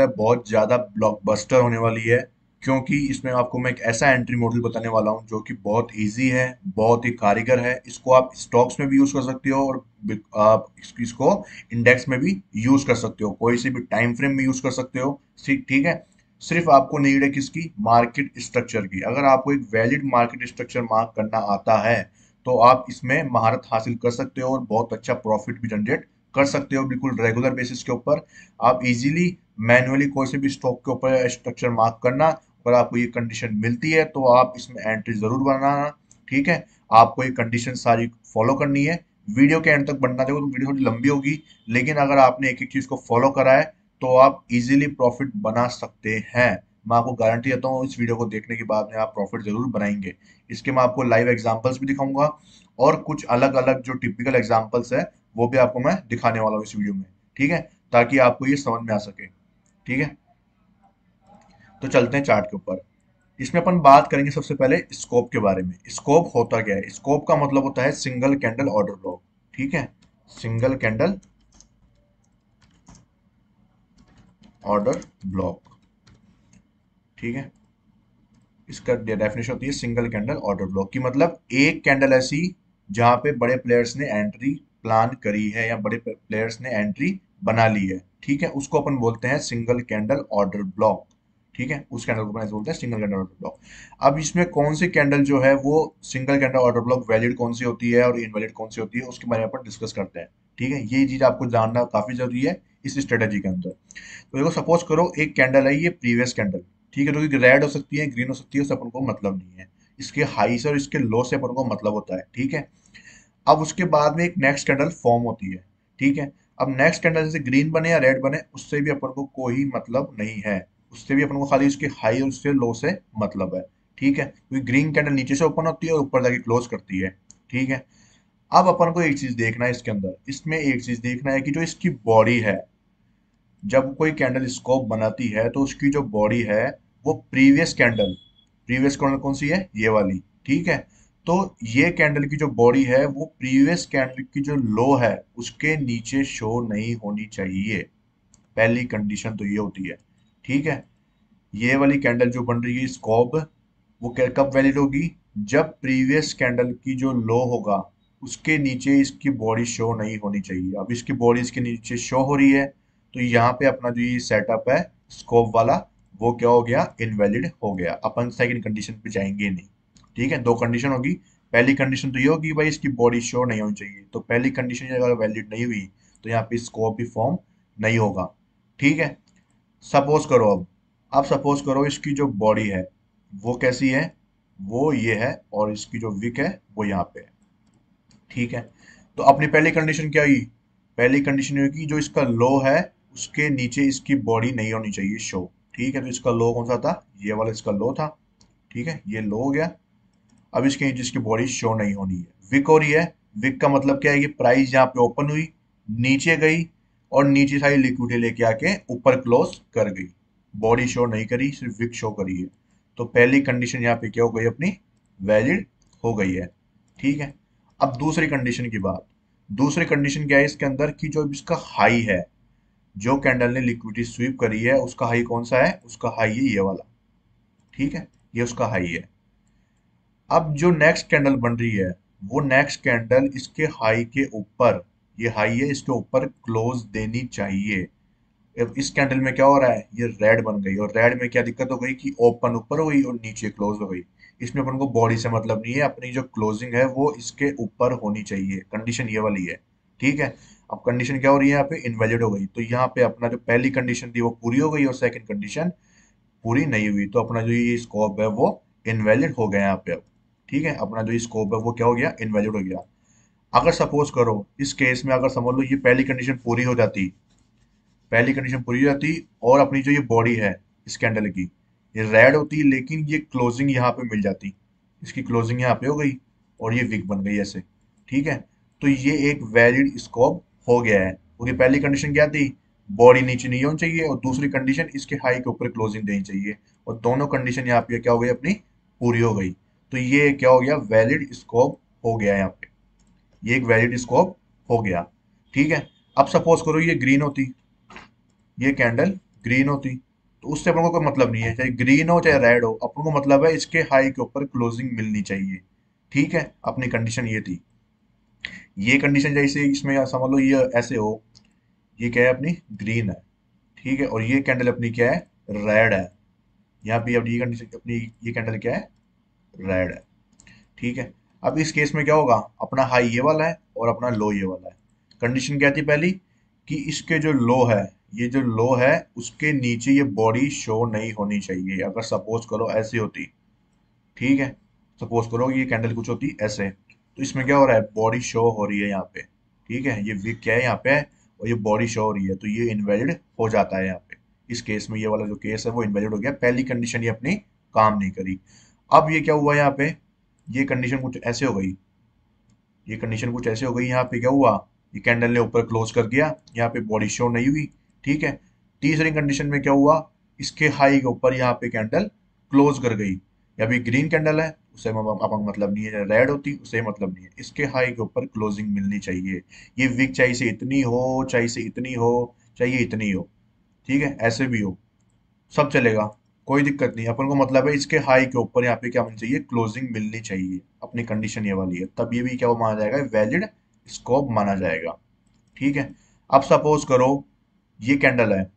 बहुत ज़्यादा ब्लॉकबस्टर होने वाली है, क्योंकि इसमें आपको मैं एक ऐसा एंट्री मॉडल बताने वाला हूँ जो कि बहुत इजी है, बहुत ही कारीगर है। इसको आप स्टॉक्स में भी यूज़ कर सकते हो और आप इसको इंडेक्स में भी यूज़ कर सकते हो, कोई से भी टाइम फ्रेम में यूज़ कर सकते हो। ठीक ठीक है। सिर्फ आपको नीड है किसकी? मार्केट स्ट्रक्चर की। अगर आपको एक वैलिड मार्केट स्ट्रक्चर मार्क करना आता है तो आप इसमें महारत हासिल कर सकते हो और बहुत अच्छा प्रॉफिट भी जनरेट कर सकते हो बिल्कुल रेगुलर बेसिस के ऊपर। आप इजीली मैन्युअली कोई से भी स्टॉक के ऊपर स्ट्रक्चर मार्क करना, अगर आपको ये कंडीशन मिलती है तो आप इसमें एंट्री जरूर बनाना। ठीक है। आपको ये कंडीशन सारी फॉलो करनी है। वीडियो के एंड तक बनना, देखो तो वीडियो थोड़ी लंबी होगी, लेकिन अगर आपने एक एक चीज को फॉलो करा है तो आप इजीली प्रॉफिट बना सकते हैं। मैं आपको गारंटी देता हूँ इस वीडियो को देखने के बाद में आप प्रॉफिट जरूर बनाएंगे। इसके मैं आपको लाइव एग्जांपल्स भी दिखाऊंगा और कुछ अलग अलग जो टिपिकल एग्जांपल्स है वो भी आपको मैं दिखाने वाला हूँ इस वीडियो में। ठीक है। ताकि आपको ये समझ में आ सके। ठीक है। तो चलते हैं चार्ट के ऊपर। इसमें अपन बात करेंगे सबसे पहले स्कोप के बारे में। स्कोप होता क्या है? स्कोप का मतलब होता है सिंगल कैंडल ऑर्डर ब्लॉक। ठीक है। Single candle order block. ठीक है। इसका डेफिनेशन होती है सिंगल कैंडल ऑर्डर ब्लॉक की, मतलब एक कैंडल ऐसी जहां पे बड़े प्लेयर्स ने एंट्री प्लान करी है या बड़े प्लेयर्स ने एंट्री बना ली है। ठीक है। उसको अपन बोलते हैं सिंगल कैंडल ऑर्डर ब्लॉक। ठीक है। उस कैंडल को अपन ऐसे बोलते हैं सिंगल कैंडल ऑर्डर ब्लॉक। अब इसमें कौन सी कैंडल जो है वो single candle order block valid कौन सी होती है और इनवैलिड कौन सी होती है उसके बारे में अपन डिस्कस करते हैं। ठीक है। ये चीज आपको जानना काफी जरूरी है इस स्ट्रेटेजी के अंदर। तो देखो सपोज करो एक कैंडल है, ये प्रीवियस कैंडल। ठीक है। जो कि रेड हो सकती है, ग्रीन हो सकती है, उससे अपन को मतलब नहीं है। इसके हाई से और इसके लो से अपन को मतलब होता है। ठीक है। अब उसके बाद में एक नेक्स्ट कैंडल फॉर्म होती है। ठीक है। अब नेक्स्ट कैंडल जैसे ग्रीन बने या रेड बने उससे भी अपन को कोई मतलब नहीं है। उससे भी अपन को खाली उसके हाई और उससे लो से मतलब है। ठीक है। क्योंकि ग्रीन कैंडल नीचे से ओपन होती है और ऊपर जाके क्लोज करती है। ठीक है। अब अपन को एक चीज देखना है इसके अंदर, इसमें एक चीज देखना है कि जो इसकी बॉडी है, जब कोई कैंडल स्कोप बनाती है तो उसकी जो बॉडी है वो प्रीवियस कैंडल कौन सी है? ये वाली। ठीक है। तो ये कैंडल की जो बॉडी है वो प्रीवियस कैंडल की जो लो है उसके नीचे शो नहीं होनी चाहिए। पहली कंडीशन तो ये होती है। ठीक है। ये वाली कैंडल जो बन रही है स्कोप, वो कब वैलिड होगी? जब प्रीवियस कैंडल की जो लो होगा उसके नीचे इसकी बॉडी शो नहीं होनी चाहिए। अब इसकी बॉडी इसके नीचे शो हो रही है तो यहाँ पे अपना जो ये सेटअप है स्कोप वाला, वो क्या हो गया? इनवैलिड हो गया। अपन सेकंड कंडीशन पे जाएंगे नहीं। ठीक है। दो कंडीशन होगी। पहली कंडीशन तो ये होगी भाई इसकी बॉडी शो नहीं होनी चाहिए, तो पहली कंडीशन अगर वैलिड नहीं हुई तो यहाँ पे स्कोप भी फॉर्म नहीं होगा। ठीक है। सपोज करो अब सपोज करो इसकी जो बॉडी है वो कैसी है? वो ये है और इसकी जो विक है वो यहाँ पे है। ठीक है। तो अपनी पहली कंडीशन क्या हुई? पहली कंडीशन ये हुई कि जो इसका लो है उसके नीचे इसकी बॉडी नहीं होनी चाहिए शो। ठीक है। तो इसका लो कौन सा था? ये वाला इसका लो था। ठीक है। ये लो हो गया। अब इसके नीचे इसकी बॉडी शो नहीं होनी है। विक हो रही है। विक का मतलब क्या है? कि प्राइस यहाँ पे ओपन हुई, नीचे गई और नीचे सारी लिक्विडिटी लेके आके ऊपर क्लोज कर गई। बॉडी शो नहीं करी, सिर्फ विक शो करी है। तो पहली कंडीशन यहाँ पे क्या हो गई अपनी? वैलिड हो गई है। ठीक है। अब दूसरी कंडीशन की बात। दूसरी कंडीशन क्या है इसके अंदर कि जो इसका हाई है, जो कैंडल ने लिक्विडिटी स्वीप करी है उसका हाई कौन सा है? उसका हाई है ये वाला। ठीक है। ये उसका हाई है। अब जो नेक्स्ट कैंडल बन रही है वो नेक्स्ट कैंडल इसके हाई के ऊपर, ये हाई है इसके ऊपर क्लोज देनी चाहिए। अब इस कैंडल में क्या हो रहा है? ये रेड बन गई और रेड में क्या दिक्कत हो गई कि ओपन ऊपर हो गई और नीचे क्लोज हो गई। इसमें अपन को बॉडी से मतलब नहीं है, अपनी जो क्लोजिंग है वो इसके ऊपर होनी चाहिए। कंडीशन ये वाली है। ठीक है। अब कंडीशन क्या हो रही है? यहाँ पे इनवैलिड हो गई, तो यहाँ पे अपना जो पहली कंडीशन थी वो पूरी हो गई और सेकंड कंडीशन पूरी नहीं हुई, तो अपना जो ये स्कोप है वो इनवैलिड हो गया यहाँ पे। अब ठीक है। अपना जो स्कोप है वो क्या हो गया? इनवैलिड हो गया। अगर सपोज करो इस केस में अगर समझ लो ये पहली कंडीशन पूरी हो जाती, पहली कंडीशन पूरी हो जाती और अपनी जो ये बॉडी है इस कैंडल की, ये रेड होती लेकिन ये क्लोजिंग यहाँ पे मिल जाती, इसकी क्लोजिंग यहाँ पे हो गई और ये विक बन गई ऐसे। ठीक है। तो ये एक वैलिड स्कोप हो गया है, क्योंकि पहली कंडीशन क्या थी? बॉडी नीचे नहीं होनी चाहिए और दूसरी कंडीशन इसके हाई के ऊपर क्लोजिंग देनी चाहिए, और दोनों कंडीशन यहाँ पे क्या हो गई अपनी? पूरी हो गई। तो ये क्या हो गया? वैलिड स्कोप हो गया यहाँ पे। ये एक वैलिड स्कोप हो गया। ठीक है। अब सपोज करो ये ग्रीन होती, ये कैंडल ग्रीन होती तो उससे अपन को कोई मतलब नहीं है, चाहे ग्रीन हो चाहे रेड हो, अपन को मतलब है इसके हाई के ऊपर क्लोजिंग मिलनी चाहिए। ठीक है, अपनी कंडीशन ये थी। ये कंडीशन जैसे इसमें समझ लो ये ऐसे हो, ये क्या है अपनी ग्रीन है, ठीक है, और ये कैंडल अपनी क्या है, रेड है। यहाँ पे अब ये कंडीशन अपनी, ये कैंडल क्या है, रेड है। ठीक है, अब इस केस में क्या होगा, अपना हाई ये वाला है और अपना लो ये वाला है। कंडीशन क्या थी पहली, कि इसके जो लो है, ये जो लो है उसके नीचे ये बॉडी शो नहीं होनी चाहिए। अगर सपोज करो ऐसी होती, ठीक है, सपोज करो ये कैंडल कुछ होती ऐसे, तो इसमें क्या हो रहा है, बॉडी शो हो रही है यहाँ पे। ठीक है, ये विक क्या है यहाँ पे, और ये बॉडी शो हो रही है, तो ये इनवैलिड हो जाता है यहाँ पे। इस केस में ये वाला जो केस है वो इनवैलिड हो गया, पहली कंडीशन ये अपनी काम नहीं करी। अब ये क्या हुआ यहाँ पे, ये कंडीशन कुछ ऐसे हो गई, ये कंडीशन कुछ ऐसे हो गई, यहाँ पे क्या हुआ, ये कैंडल ने ऊपर क्लोज कर दिया, यहाँ पे बॉडी शो नहीं हुई। ठीक है, तीसरी कंडीशन में क्या हुआ, इसके हाई के ऊपर यहाँ पे कैंडल क्लोज कर गई। अभी ग्रीन कैंडल है उसे अपन मतलब नहीं है, रेड होती उसे मतलब नहीं है, इसके हाई के ऊपर क्लोजिंग मिलनी चाहिए। ये विक चाहे से इतनी हो, चाहे से इतनी हो, चाहिए इतनी हो, ठीक है, ऐसे भी हो, सब चलेगा, कोई दिक्कत नहीं। अपन को मतलब है इसके हाई के ऊपर यहाँ पे क्या मिलनी चाहिए, क्लोजिंग मिलनी चाहिए। अपनी कंडीशन ये वाली है, तब ये भी क्या माना जाएगा, वैलिड स्कोप माना जाएगा। ठीक है, अब सपोज करो ये कैंडल है,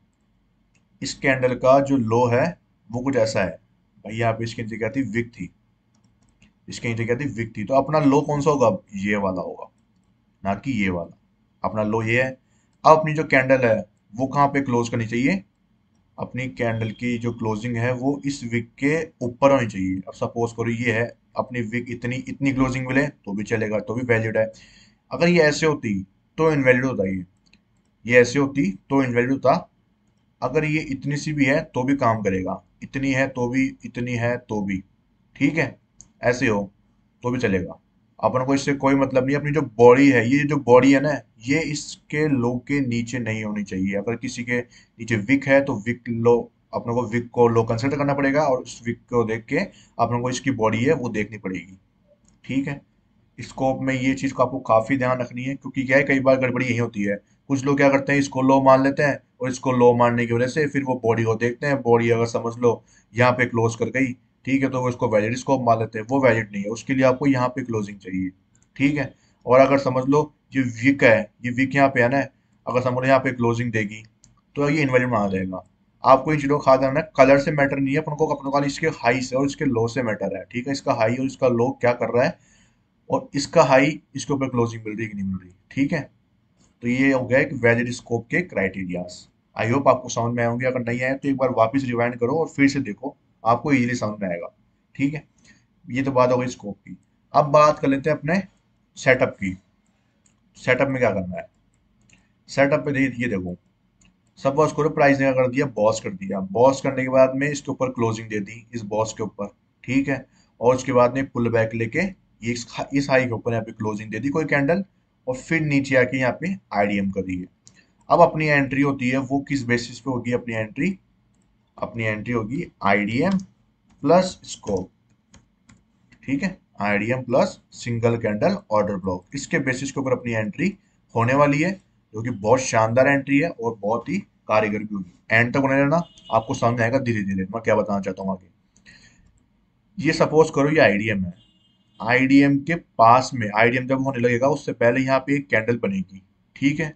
इस कैंडल का जो लो है वो कुछ ऐसा है, भाई यहाँ पे इसकी नीचे क्या थी, विक थी, इसके नीचे क्या थी, विक थी, तो अपना लो कौन सा होगा, ये वाला होगा, ना कि ये वाला। अपना लो ये है। अब अपनी जो कैंडल है वो कहाँ पे क्लोज करनी चाहिए, अपनी कैंडल की जो क्लोजिंग है वो इस विक के ऊपर होनी चाहिए। अब सपोज करो ये है, अपनी विक इतनी इतनी क्लोजिंग मिले तो भी चलेगा, तो भी वैलिड है। अगर ये ऐसे होती तो इनवैलिड होता, ये ऐसे होती तो इनवैलिड होता। अगर ये इतनी सी भी है तो भी काम करेगा, इतनी है तो भी, इतनी है तो भी, ठीक है, ऐसे हो तो भी चलेगा। अपन को इससे कोई मतलब नहीं। अपनी जो बॉडी है, ये जो बॉडी है ना, ये इसके लो के नीचे नहीं होनी चाहिए। अगर किसी के नीचे विक है तो विक लो, अपने को विक को लो कंसिडर करना पड़ेगा, और उस विक को देख के अपन को इसकी बॉडी है वो देखनी पड़ेगी। ठीक है, स्कोप में ये चीज को आपको काफी ध्यान रखनी है, क्योंकि क्या है, कई बार गड़बड़ी यही होती है। कुछ लोग क्या करते हैं, इसको लो मान लेते हैं, और इसको लो मानने की वजह से फिर वो बॉडी को देखते हैं, बॉडी अगर समझ लो यहाँ पे क्लोज कर गई, ठीक है, तो वो इसको वैलिड स्कोप मान लेते हैं। वो वैलिड नहीं है, उसके लिए आपको यहाँ पे क्लोजिंग चाहिए। ठीक है, और अगर समझ लो ये वीक है, ये वीक यहाँ पे है ना, अगर समझ लो यहाँ पे क्लोजिंग देगी तो ये इनवैलिड माना जाएगा। आपको इन चीजों का खास ध्यान रखना है, कलर से मैटर नहीं है, अपन को अपने को इसके हाई से और इसके लो से मैटर है। ठीक है, इसका हाई और इसका लो क्या कर रहा है, और इसका हाई इसके ऊपर क्लोजिंग मिल रही है कि नहीं मिल रही। ठीक है, तो ये हो गया एक वैलिड स्कोप के क्राइटेरियाज। आई होप आपको समझ में आए होंगे, अगर नहीं आए तो एक बार वापस रिवाइंड करो और फिर से देखो, आपको इजीली समझ में आएगा। ठीक है, ये तो बात हो गई स्कोप की। अब बात कर लेते हैं अपने सेटअप की। सेटअप में क्या करना है, सेटअप पे ये देखो, सपोज करो प्राइस ने कर दिया, बॉस कर दिया, बॉस करने के बाद में इसके ऊपर क्लोजिंग दे दी, इस बॉस के ऊपर। ठीक है, और उसके बाद में पुल बैक लेके ये इस हाई के ऊपर यहाँ पे क्लोजिंग दे दी कोई कैंडल, और फिर नीचे आके यहाँ पे आईडीएम कर दी है। अब अपनी एंट्री होती है वो किस बेसिस पे होगी, अपनी एंट्री, अपनी एंट्री होगी आईडीएम प्लस स्कोप। ठीक है, IDM plus single candle order block, इसके बेसिस के ऊपर अपनी एंट्री होने वाली है, जो कि बहुत शानदार एंट्री है और बहुत ही कारीगर भी होगी। एंड तक बने रहना, आपको समझ आएगा धीरे धीरे मैं क्या बताना चाहता हूँ आगे। ये सपोज करो ये आईडीएम है, आईडीएम के पास में, आईडीएम जब होने लगेगा उससे पहले यहाँ पे एक कैंडल बनेगी। ठीक है,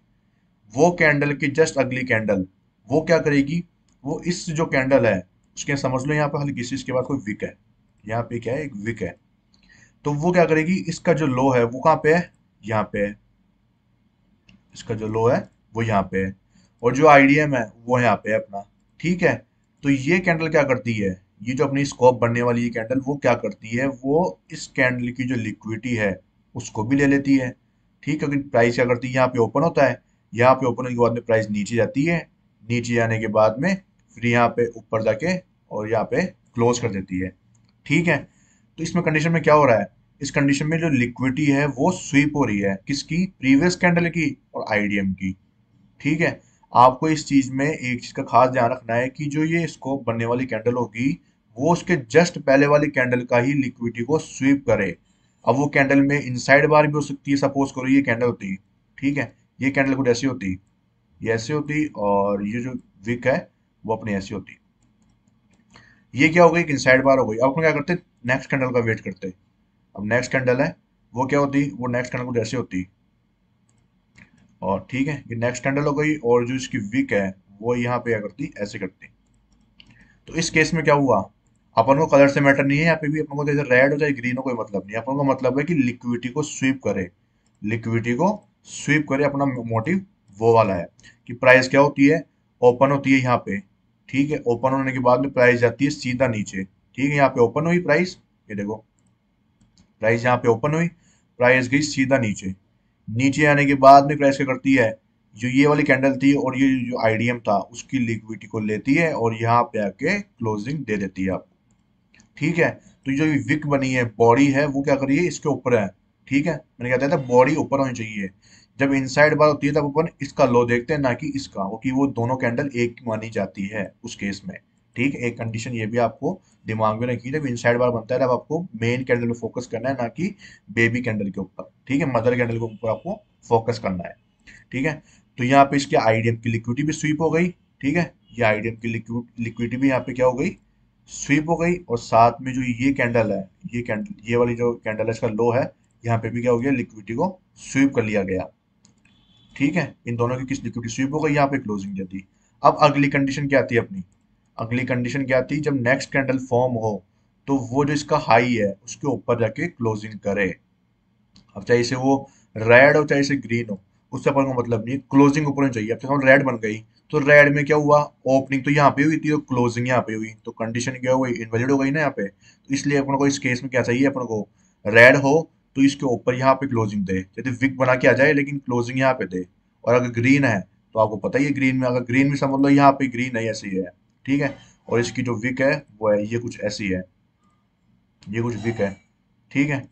वो कैंडल की जस्ट अगली कैंडल वो क्या करेगी, वो इस जो कैंडल है उसके समझ लो यहाँ पे हल्की सी इसके बाद कोई विक है, यहाँ पे क्या है, एक विक है, तो वो क्या करेगी, इसका जो लो है वो कहाँ पे है, यहाँ पे है, इसका जो लो है वो यहाँ पे है, और जो आईडीएम है वो यहाँ पे है अपना। ठीक है, तो ये कैंडल क्या करती है, ये जो अपनी स्कोप बनने वाली ये कैंडल वो क्या करती है, वो इस कैंडल की जो लिक्विडिटी है उसको भी ले लेती है। ठीक है, क्योंकि प्राइस क्या करती है, यहाँ पे ओपन होता है, यहाँ पे ओपन होने के बाद में प्राइस नीचे जाती है, नीचे जाने के बाद में फिर यहाँ पे ऊपर जाके और यहाँ पे क्लोज कर देती है। ठीक है, तो इसमें कंडीशन में क्या हो रहा है, इस कंडीशन में जो लिक्विडिटी है वो स्वीप हो रही है, किसकी, प्रीवियस कैंडल की और आईडीएम की। ठीक है, आपको इस चीज में एक चीज का खास ध्यान रखना है कि जो ये स्कोप बनने वाली कैंडल होगी वो उसके जस्ट पहले वाली कैंडल का ही लिक्विडिटी को स्वीप करे। अब वो कैंडल में इनसाइड बार भी हो सकती है, सपोज करो ये कैंडल होती, ठीक है, ये कैंडल कुछ ऐसी होती, ये ऐसी होती, और ये जो विक है वो अपनी ऐसी होती है। ये क्या हो गई, इनसाइड बार हो गई। अब अपन क्या करते हैं, नेक्स्ट कैंडल का वेट करते हैं। अब नेक्स्ट कैंडल है, वो क्या होती, वो नेक्स्ट कैंडल को जैसे होती। और ठीक है, ये नेक्स्ट कैंडल हो गई, और जो इसकी विक है वो यहाँ पे क्या करती, ऐसे करती। तो इस केस में क्या हुआ, अपन को कलर से मैटर नहीं है, यहाँ पे भी अपन को जैसे रेड हो चाहे ग्रीन हो कोई मतलब नहीं, अपन को मतलब है कि लिक्विडिटी को स्वीप करे, लिक्विडिटी को स्वीप करे। अपना मोटिव वो वाला है कि प्राइस क्या होती है, ओपन होती है यहाँ पे। ठीक है, ओपन होने के बाद में प्राइस जाती है सीधा नीचे। ठीक है, यहाँ पे ओपन हुई प्राइस, ये देखो प्राइस यहाँ पे ओपन हुई, प्राइस गई सीधा नीचे। नीचे आने के बाद में प्राइस क्या करती है, जो ये वाली कैंडल थी और ये जो आईडीएम था उसकी लिक्विडिटी को लेती है और यहाँ पे आके क्लोजिंग दे देती है आपको। ठीक है, तो जो ये विक बनी है, बॉडी है, वो क्या करिए इसके ऊपर है। ठीक है, मैंने कहता था बॉडी ऊपर होनी चाहिए। जब इनसाइड बार होती है तब अपन इसका लो देखते हैं, ना कि इसका, क्योंकि वो दोनों कैंडल एक मानी जाती है उस केस में। ठीक है, एक कंडीशन ये भी आपको दिमाग में रखिए, जब इनसाइड बार बनता है तब आपको मेन कैंडल पे फोकस करना है, ना कि बेबी कैंडल के ऊपर। ठीक है, मदर कैंडल के ऊपर आपको फोकस करना है। ठीक है, तो यहाँ पे इसके आईडीएम की लिक्विडिटी भी स्वीप हो गई। ठीक है, ये आईडीएम की लिक्विडिटी भी यहाँ पे क्या हो गई, स्वीप हो गई। और साथ में जो ये कैंडल है, ये कैंडल, ये वाली जो कैंडल है इसका लो है, यहाँ पे भी क्या हो गया, लिक्विडिटी को स्वीप कर लिया गया। ठीक है, इन दोनों की किस लिक्विडिटी स्वीप हो गई, यहाँ पे क्लोजिंग दे दी। अब अगली कंडीशन क्या आती है अपनी, अगली कंडीशन क्या आती है, जब नेक्स्ट कैंडल फॉर्म हो तो वो जो इसका हाई है उसके ऊपर जाके क्लोजिंग करे। अब चाहे इसे वो रेड हो चाहे इसे ग्रीन हो, उससे अपन को मतलब नहीं, क्लोजिंग ऊपर होनी चाहिए। अब जैसे रेड बन गई, तो रेड में क्या हुआ, ओपनिंग तो यहाँ पे हुई थी और क्लोजिंग यहाँ पे हुई, तो कंडीशन क्या हो गई, इनवैलिड हो गई ना यहाँ पे। तो इसलिए अपन को इस केस में क्या चाहिए, अपन को रेड हो तो इसके ऊपर यहाँ पे क्लोजिंग दे, यदि विक बना के आ जाए लेकिन क्लोजिंग यहाँ पे दे। और अगर ग्रीन है तो आपको पता ही है, ग्रीन में अगर ग्रीन भी समझ लो यहाँ पे ग्रीन है, ऐसी है। ठीक है, और इसकी जो विक है वो है ये कुछ ऐसी है, ये कुछ विक है। ठीक है,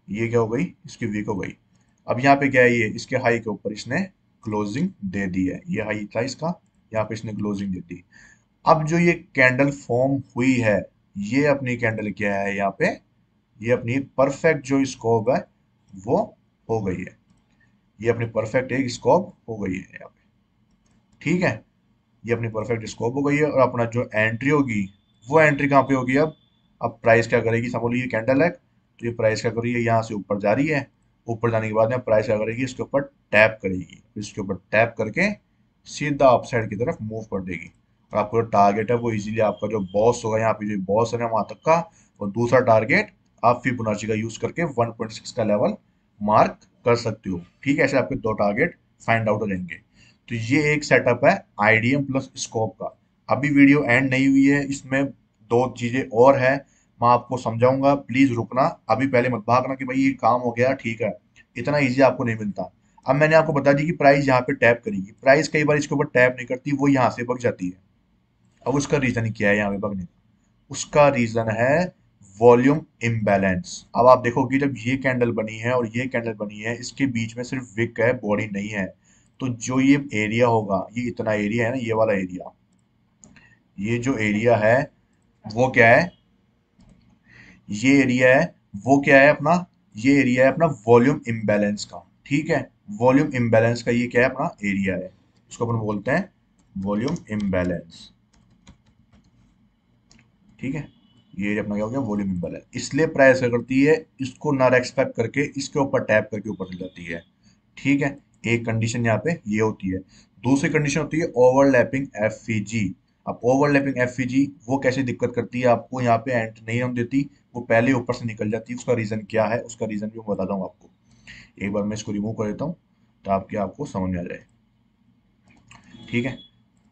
ये क्या हो गई, इसकी वीक हो गई। अब यहाँ पे क्या है, ये इसके हाई के ऊपर इसने क्लोजिंग दे दी है, ये हाई था इसका, यहाँ पे इसने क्लोजिंग दे दी। अब जो ये कैंडल फॉर्म हुई है, ये अपनी कैंडल क्या है यहाँ पे, ये अपनी परफेक्ट जो स्कोप है वो हो गई है, ये अपनी परफेक्ट एक स्कोप हो गई है यहाँ पे। ठीक है, ये अपनी परफेक्ट स्कोप हो गई है, और अपना जो एंट्री होगी वो एंट्री कहाँ पे होगी अब प्राइस क्या करेगी, समझ लो ये कैंडल है, तो ये प्राइस क्या करेगी, यहाँ से ऊपर जा रही है, ऊपर जाने के बाद में प्राइस क्या करेगी, इसके ऊपर टैप करेगी, इसके ऊपर टैप करके सीधा अपसाइड की तरफ मूव कर देगी। और आपको जो टारगेट है वो इजीली आपका जो बॉस होगा, यहाँ पे जो बॉस है ना वहां तक का, और दूसरा टारगेट आप फिबोनाची का यूज करके 1.6 का लेवल मार्क कर सकते हो। ठीक है, ऐसे आपके दो टारगेट फाइंड आउट हो जाएंगे। तो ये एक सेटअप है आईडीएम प्लस स्कोप का। अभी वीडियो एंड नहीं हुई है, इसमें दो चीजें और है, मैं आपको समझाऊंगा, प्लीज रुकना। अभी पहले मत भागना कि भाई ये काम हो गया, ठीक है, इतना इजी आपको नहीं मिलता। अब मैंने आपको बता दी कि प्राइस यहाँ पे टैप करेगी, प्राइस कई बार इसके ऊपर टैप नहीं करती, वो यहाँ से भग जाती है। अब उसका रीजन क्या है यहाँ पे भगने का, उसका रीजन है वॉल्यूम इम्बैलेंस। अब आप देखोगे जब ये कैंडल बनी है और ये कैंडल बनी है, इसके बीच में सिर्फ विक है, बॉडी नहीं है। तो जो ये एरिया होगा, ये इतना एरिया है ना, ये वाला एरिया, ये जो एरिया है वो क्या है, ये एरिया है, वो क्या है अपना, ये एरिया है अपना वॉल्यूम इम्बैलेंस का। ठीक है, वॉल्यूम इम्बैलेंस का ये क्या है, अपना एरिया है, इसको अपन बोलते हैं वॉल्यूम इम्बैलेंस। ठीक है, ये अपना क्या हो गया, वॉल्यूम इम्बैलेंस। इसलिए प्राइस क्या करती है, इसको ना एक्सपेक्ट करके इसके ऊपर टैप करके ऊपर चल जाती है। ठीक है, एक कंडीशन यहाँ पे ये होती है। दूसरी कंडीशन होती है ओवरलैपिंग एफईजी। अब ओवरलैपिंग एफईजी वो कैसे दिक्कत करती है आपको, यहाँ पे एंट नहीं होने देती, वो पहले ऊपर से निकल जाती है। उसका रीजन क्या है, उसका रीजन भी मैं बताता हूँ आपको। एक बार मैं इसको रिमूव कर देता हूँ तो आपके आपको समझ में आ जाए। ठीक है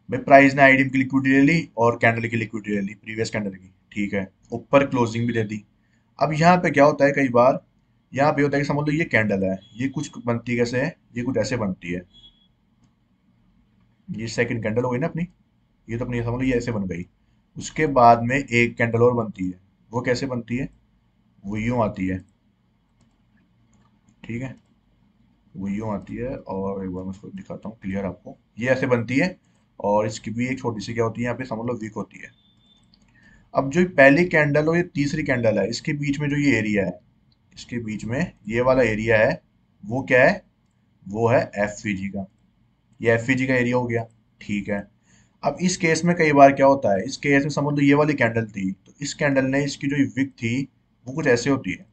भाई, प्राइस ने आईडीएम की लिक्विडिटी ले ली और कैंडल की लिक्विडिटी ले ली, प्रीवियस कैंडल की। ठीक है, ऊपर क्लोजिंग भी दे दी। अब यहाँ पे क्या होता है, कई बार यहाँ पे होता है कि समझ लो ये कैंडल है, ये कुछ बनती कैसे है, ये कुछ ऐसे बनती है, ये सेकंड कैंडल हो गई ना अपनी, ये तो अपनी समझ लो ये ऐसे बन गई। उसके बाद में एक कैंडल और बनती है, वो कैसे बनती है, वो यूं आती है। ठीक है, वो यूं आती है, और एक बार मैं उसको दिखाता हूँ क्लियर आपको, ये ऐसे बनती है। और इसकी भी एक छोटी सी क्या होती है, यहाँ पे समझ लो वीक होती है। अब जो पहली कैंडल और ये तीसरी कैंडल है, इसके बीच में जो ये एरिया है, इसके बीच में ये वाला एरिया है, वो क्या है, वो है एफ का, ये एफ का एरिया हो गया। ठीक है, अब इस केस में कई बार क्या होता है, इस केस में समझ लो ये वाली कैंडल थी, तो इस कैंडल ने इसकी जो विक थी वो कुछ ऐसे होती है,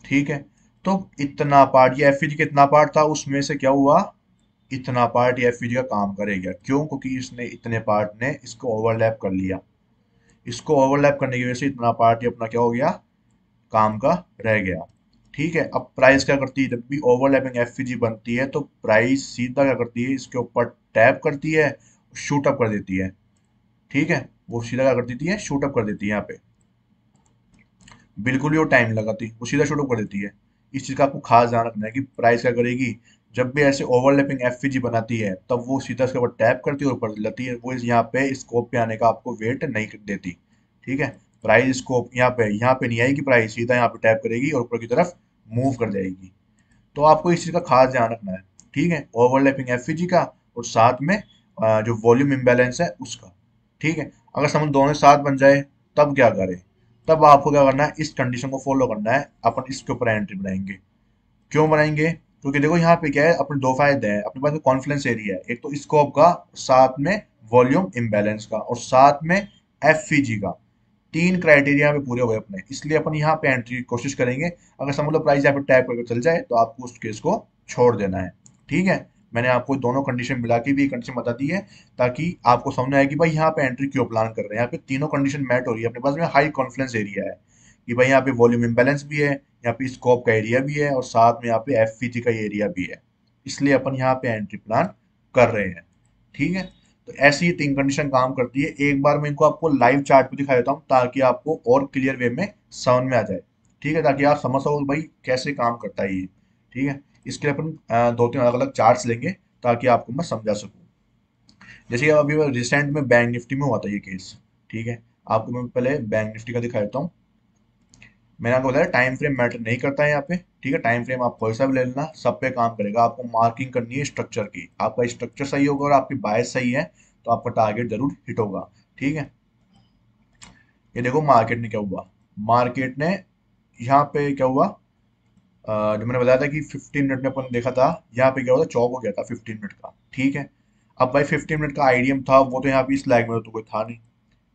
ठीक है। तो इतना पार्ट, ये एफईजी का इतना पार्ट था, उसमें से क्या हुआ, इतना पार्ट ये एफईजी का काम करेगा, क्यों, क्योंकि इसने इतने पार्ट ने इसको ओवरलैप कर लिया। इसको ओवरलैप करने की वजह से इतना पार्ट ये अपना क्या हो गया, काम का रह गया। ठीक है, अब प्राइस क्या करती है, जब भी ओवरलैपिंग एफईजी बनती है तो प्राइस सीधा क्या करती है, इसके ऊपर टैप करती है, शूट अप कर देती है। ठीक है, वो सीधा क्या कर देती है, शूट अप कर देती है यहाँ पे, बिल्कुल भी वो टाइम लगाती, वो सीधा शूट अप कर देती है। इस चीज का आपको खास ध्यान रखना है कि प्राइस क्या करेगी, जब भी ऐसे ओवरलैपिंग एफईजी बनाती है तब वो सीधा उसके ऊपर टैप करती है और ऊपर लाती है, वो यहाँ पे स्कोप पे आने का आपको वेट नहीं देती। ठीक है, प्राइस स्कोप यहाँ पे नहीं आएगी, प्राइस सीधा यहाँ पे टैप करेगी और ऊपर की तरफ मूव कर जाएगी। तो आपको इस चीज का खास ध्यान रखना है। ठीक है, ओवरलैपिंग एफईजी का और साथ में जो वॉल्यूम इम्बैलेंस है उसका। ठीक है, अगर समझ दोनों साथ बन जाए तब क्या करें, तब आपको क्या करना है, इस कंडीशन को फॉलो करना है, अपन इसके ऊपर एंट्री बनाएंगे। क्यों बनाएंगे, क्योंकि देखो यहाँ पे क्या है, अपने दो फायदे हैं अपने पास में, कॉन्फ्लुएंस एरिया है एक तो स्कोप का, साथ में वॉल्यूम इम्बैलेंस का, और साथ में एफईजी का। तीन क्राइटेरिया पे पूरे हो गए अपने, इसलिए अपन यहाँ पे एंट्री की कोशिश करेंगे। अगर समझ लो प्राइस यहाँ पे टैप करके चल जाए तो आपको उस केस को छोड़ देना है। ठीक है, मैंने आपको दोनों कंडीशन मिला के भी एक कंडीशन बता दी है, ताकि आपको समझ में आए कि भाई यहाँ पे एंट्री क्यों प्लान कर रहे हैं। यहाँ पे तीनों कंडीशन मैट हो रही है, अपने पास में हाई कॉन्फ्लुएंस एरिया है कि भाई यहाँ पे वॉल्यूम इम्बैलेंस भी है, यहाँ पे स्कोप का एरिया भी है, और साथ में यहाँ पे एफईजी का एरिया भी है, इसलिए अपन यहाँ पे एंट्री प्लान कर रहे हैं। ठीक है, तो ऐसी ये तीन कंडीशन काम करती है। एक बार मैं इनको आपको लाइव चार्ट पे दिखा देता हूँ ताकि आपको और क्लियर वे में समझ में आ जाए। ठीक है, ताकि आप समझ सको भाई कैसे काम करता है ये। ठीक है, इसके लिए अपन दो तीन अलग अलग चार्ट्स लेंगे ताकि आपको मैं समझा सकूँ। जैसे कि अभी रिसेंट में बैंक निफ्टी में हुआ था ये केस। ठीक है, आपको मैं पहले बैंक निफ्टी का दिखा देता हूँ। मैंने आपको बताया टाइम फ्रेम मैटर नहीं करता है यहाँ पे। ठीक है, टाइम फ्रेम आप कोई सा भी ले लेना, सब पे काम करेगा। आपको मार्किंग करनी है स्ट्रक्चर की, आपका स्ट्रक्चर सही होगा और आपकी बायस सही है तो आपका टारगेट जरूर हिट होगा। ठीक है, ये देखो मार्केट ने क्या हुआ, मार्केट ने यहाँ पे क्या हुआ, जो मैंने बताया था कि 15 मिनट में अपन देखा था, यहाँ पे क्या हुआ था, चौक हो गया था 15 मिनट का। ठीक है, अब भाई 15 मिनट का आईडीएम था वो तो यहाँ पे इस लैग में तो कोई था नहीं।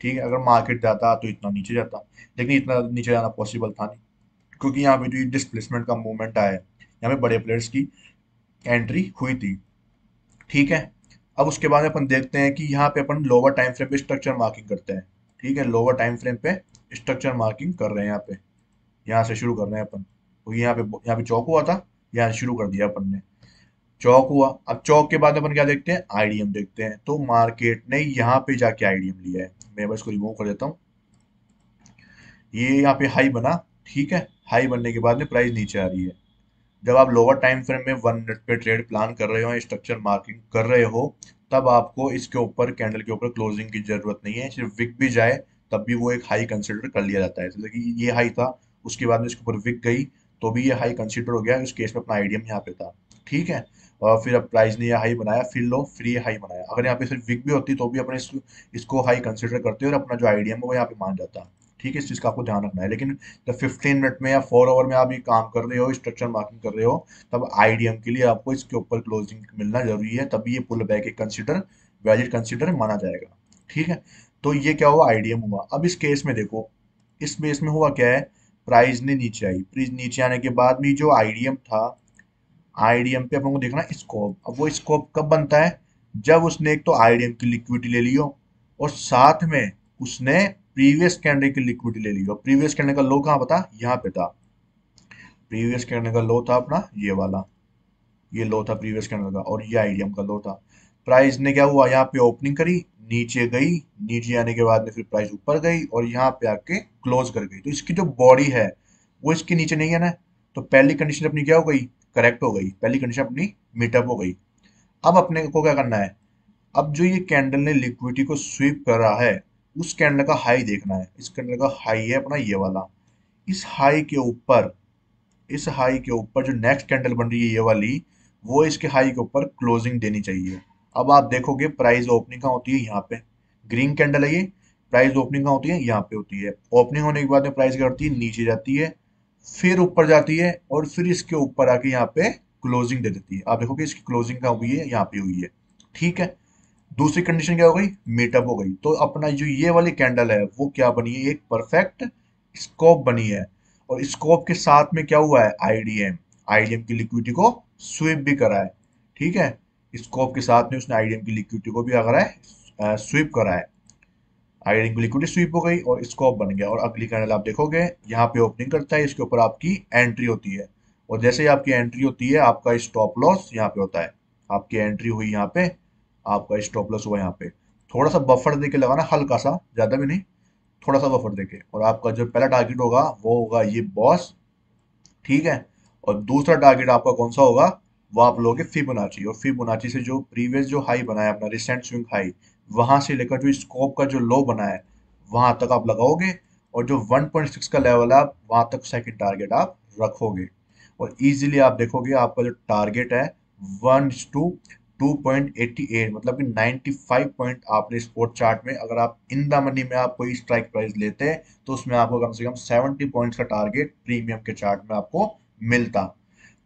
ठीक है, अगर मार्केट जाता तो इतना नीचे जाता, लेकिन इतना नीचे जाना पॉसिबल था नहीं, क्योंकि यहाँ पे जो डिस्प्लेसमेंट का मूवमेंट आया है, यहाँ पे बड़े प्लेयर्स की एंट्री हुई थी। ठीक है, अब उसके बाद में अपन देखते हैं कि यहाँ पे अपन लोअर टाइम फ्रेम पे स्ट्रक्चर मार्किंग करते हैं। ठीक है, लोअर टाइम फ्रेम पे स्ट्रक्चर मार्किंग कर रहे हैं यहाँ पे, यहाँ से शुरू कर रहे हैं अपन। तो यहाँ पे चौक हुआ था, यहाँ से शुरू कर दिया अपन ने। चौक हुआ, अब चौक के बाद अपन क्या देखते हैं, आईडीएम देखते हैं। तो मार्केट ने यहाँ पे जाके आईडीएम लिया है, मैं बस इसको रिमूव कर देता हूँ। ये यहाँ पे हाई बना। ठीक है, हाई बनने के बाद में प्राइस नीचे आ रही है। जब आप लोअर टाइम फ्रेम में 1 मिनट पे ट्रेड प्लान कर रहे हो, स्ट्रक्चर मार्किंग कर रहे हो, तब आपको इसके ऊपर कैंडल के ऊपर क्लोजिंग की जरूरत नहीं है। सिर्फ विक भी जाए तब भी वो एक हाई कंसिडर कर लिया जाता है। जैसे कि ये हाई था, उसके बाद में इसके ऊपर विक गई तो भी ये हाई कंसिडर हो गया, उस केस में अपना आईडीएम यहाँ पे था। ठीक है, और फिर अब प्राइस ने ये हाई बनाया, फिर लो, फिर ये हाई बनाया। अगर यहाँ पे सिर्फ विक भी होती तो भी अपने इसको हाई कंसिडर करते और अपना जो आईडीएम है वो यहाँ पे मान जाता। ठीक है, इस चीज का आपको ध्यान रखना है। लेकिन जब 15 मिनट में या 4 आवर में आप ये काम कर रहे हो, स्ट्रक्चर मार्किंग कर रहे हो, तब आईडीएम के लिए आपको इसके ऊपर क्लोजिंग मिलना जरूरी है, तभी ये पुल बैक एक कंसिडर वैलिड कंसिडर माना जाएगा। ठीक है, तो ये क्या हुआ, आईडीएम हुआ। अब इस केस में देखो, इस केस में हुआ क्या है, प्राइस ने नीचे आई, प्राइस नीचे आने के बाद भी जो आईडीएम था, आईडीएम पे अपन को देखना स्कोप। अब वो स्कोप कब बनता है, जब उसने एक तो आईडीएम की लिक्विडिटी ले लियो और साथ में उसने प्रीवियस कैंडल की लिक्विडिटी ले लियो। प्रीवियस कैंडल का लो कहाँ पता, यहाँ पे था। प्रीवियस कैंडल का लो था अपना ये वाला, ये लो था प्रीवियस कैंडल का, और ये आईडीएम का लो था। प्राइस ने क्या हुआ, यहाँ पे ओपनिंग करी, नीचे गई, नीचे आने के बाद में फिर प्राइस ऊपर गई और यहाँ पे आके क्लोज कर गई। तो इसकी जो बॉडी है वो इसके नीचे नहीं है ना, तो पहली कंडीशन अपनी क्या हो गई, करेक्ट हो गई, पहली कंडीशन अपनी मीटअप हो गई। अब अपने को क्या करना है, अब जो ये कैंडल ने लिक्विडिटी को स्वीप कर रहा है, उस कैंडल का हाई देखना है। इस कैंडल का हाई है अपना ये वाला, इस हाई के ऊपर, इस हाई के ऊपर जो नेक्स्ट कैंडल बन रही है ये वाली, वो इसके हाई के ऊपर क्लोजिंग देनी चाहिए। अब आप देखोगे प्राइस ओपनिंग कहाँ होती है, यहाँ पे ग्रीन कैंडल है ये, प्राइस ओपनिंग कहाँ होती है, यहाँ पे होती है। ओपनिंग होने के बाद में प्राइस क्या करती है, नीचे जाती है, फिर ऊपर जाती है और फिर इसके ऊपर आके यहाँ पे क्लोजिंग दे देती है। आप देखोगे इसकी क्लोजिंग कहाँ हुई है, यहाँ पे हुई है। ठीक है, दूसरी कंडीशन क्या हो गई, मीटअप हो गई। तो अपना जो ये वाली कैंडल है वो क्या बनी है, एक परफेक्ट स्कोप बनी है। और स्कोप के साथ में क्या हुआ है, आईडीएम, आईडीएम की लिक्विडिटी को स्वीप भी करा है। ठीक है, स्कोप के साथ में उसने आईडीएम की लिक्विडिटी को भी क्या करा है, स्वीप करा है। आयरन की लिक्विडिटी स्वीप हो गई और स्कोप बन गया। और अगली कैंडल आप देखोगे यहाँ पे ओपनिंग करता है, इसके ऊपर आपकी एंट्री होती है। और जैसे ही आपकी एंट्री होती है, आपका स्टॉप लॉस यहाँ पे होता है। आपकी एंट्री हुई यहाँ पे, आपका स्टॉप लॉस हुआ यहाँ पे। थोड़ा सा बफर देके लगाना, हल्का सा, ज्यादा भी नहीं, थोड़ा सा बफर देके। और आपका जो पहला टारगेट होगा वो होगा ये बॉस। ठीक है, और दूसरा टारगेट आपका कौन सा होगा, वो आप लोगे फिबोनाची। और फिबोनाची से जो प्रीवियस जो हाई बना है अपना रिसेंट स्विंग हाई, वहां से लेकर जो स्कोप का जो लो बना है वहां तक आप लगाओगे। और जो 1.6 का लेवल है आप वहां तक सेकंड टारगेट आप रखोगे। और इजीली आप देखोगे आपका जो टारगेट है 1:2.88, मतलब कि 95 पॉइंट आपने स्पोर्ट चार्ट में, अगर आप इन द मनी में आप कोई स्ट्राइक प्राइस लेते हैं तो उसमें आपको कम से कम 70 पॉइंट्स का टारगेट प्रीमियम के चार्ट में आपको मिलता।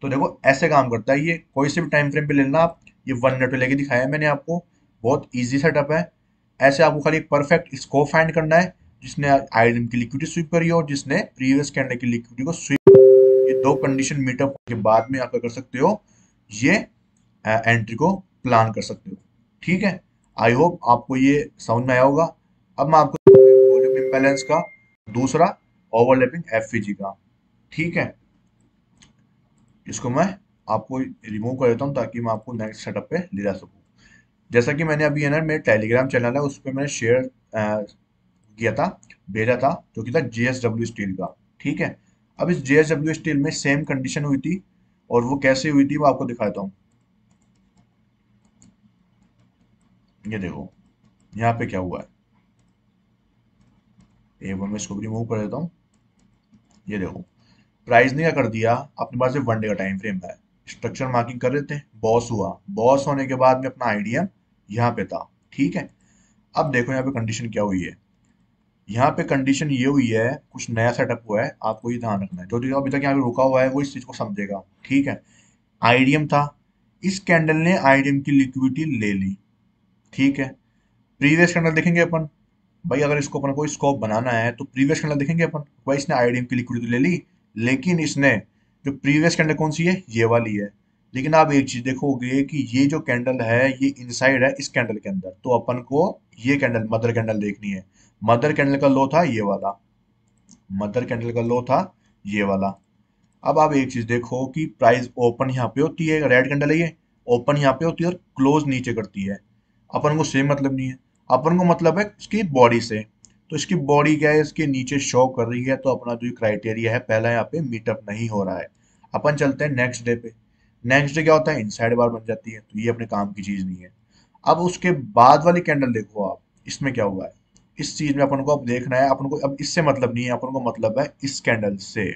तो देखो ऐसे काम करता है ये, कोई से भी टाइम फ्रेम पे लेना आप। ये 1 मिनट पे लेके दिखाया है मैंने आपको, बहुत इजी सेटअप है। ऐसे आपको खाली एक परफेक्ट स्कोप फाइंड करना है, जिसने आइडम की लिक्विडिटी स्वीप करी हो और जिसने प्रीवियस कैंडल की लिक्विडिटी को स्वीप। ये दो कंडीशन मीटअप के बाद में आप क्या कर सकते हो, ये एंट्री को प्लान कर सकते हो। ठीक है, आई होप आपको ये समझ में आया होगा। अब मैं आपको वॉल्यूम इम्बैलेंस का दूसरा, ओवरलैपिंग एफवीजी का। ठीक है, इसको मैं आपको रिमूव कर देता हूँ ताकि मैं आपको नेक्स्ट सेटअप पे ले जा सकूँ। जैसा कि मैंने अभी है ना, मेरे टेलीग्राम चैनल है उस पर मैंने शेयर किया था, भेजा था, जो कि था जेएसडब्ल्यू स्टील का। ठीक है, अब इस जेएसडब्ल्यू स्टील में सेम कंडीशन हुई थी, और वो कैसे हुई थी वो आपको दिखाता हूँ। ये देखो यहाँ पे क्या हुआ है, एक बार मैं इसको रिमूव कर देता हूँ। ये देखो, प्राइस ने क्या कर दिया, अपने पास 1 डे का टाइम फ्रेम है, स्ट्रक्चर मार्किंग कर रहे थे, बॉस हुआ, बॉस होने के बाद में अपना आइडिया यहाँ पे था। ठीक है, अब देखो यहाँ पे कंडीशन क्या हुई है। यहाँ पे कंडीशन ये हुई है, कुछ नया सेटअप हुआ है, आपको ये ध्यान रखना है। जो जो अभी तक यहाँ पे रुका हुआ है वो इस चीज को समझेगा। ठीक है, आईडीएम था, इस कैंडल ने आईडीएम की लिक्विडिटी ले ली। ठीक है, प्रीवियस कैंडल देखेंगे अपन, भाई अगर इसको अपन को स्कोप बनाना है तो प्रीवियस कैंडल देखेंगे अपन, भाई इसने आईडीएम की लिक्विडिटी ले ली, लेकिन इसने जो प्रीवियस कैंडल कौन सी है, ये वाली है। लेकिन आप एक चीज देखोगे कि ये जो कैंडल है ये इनसाइड है इस कैंडल के अंदर, तो अपन को ये कैंडल मदर कैंडल देखनी है। मदर कैंडल का लो था ये वाला, मदर कैंडल का लो था ये वाला। अब आप एक चीज देखो कि प्राइस ओपन यहाँ पे होती है, रेड कैंडल है ये, ओपन यहाँ पे होती है और क्लोज नीचे करती है। अपन को सेम मतलब नहीं है, अपन को मतलब है इसकी बॉडी से। तो इसकी बॉडी क्या है, इसके नीचे शो कर रही है, तो अपना जो क्राइटेरिया है पहला यहाँ पे मीटअप नहीं हो रहा है। अपन चलते हैं नेक्स्ट डे पे। नेक्स्ट डे क्या होता है, इनसाइड बार बन जाती है, तो ये अपने काम की चीज नहीं है। अब उसके बाद वाली कैंडल देखो आप, इसमें क्या हुआ है, इस चीज में अपन को अब देखना है। अपन को अब इससे मतलब नहीं है, अपन को मतलब है इस कैंडल से,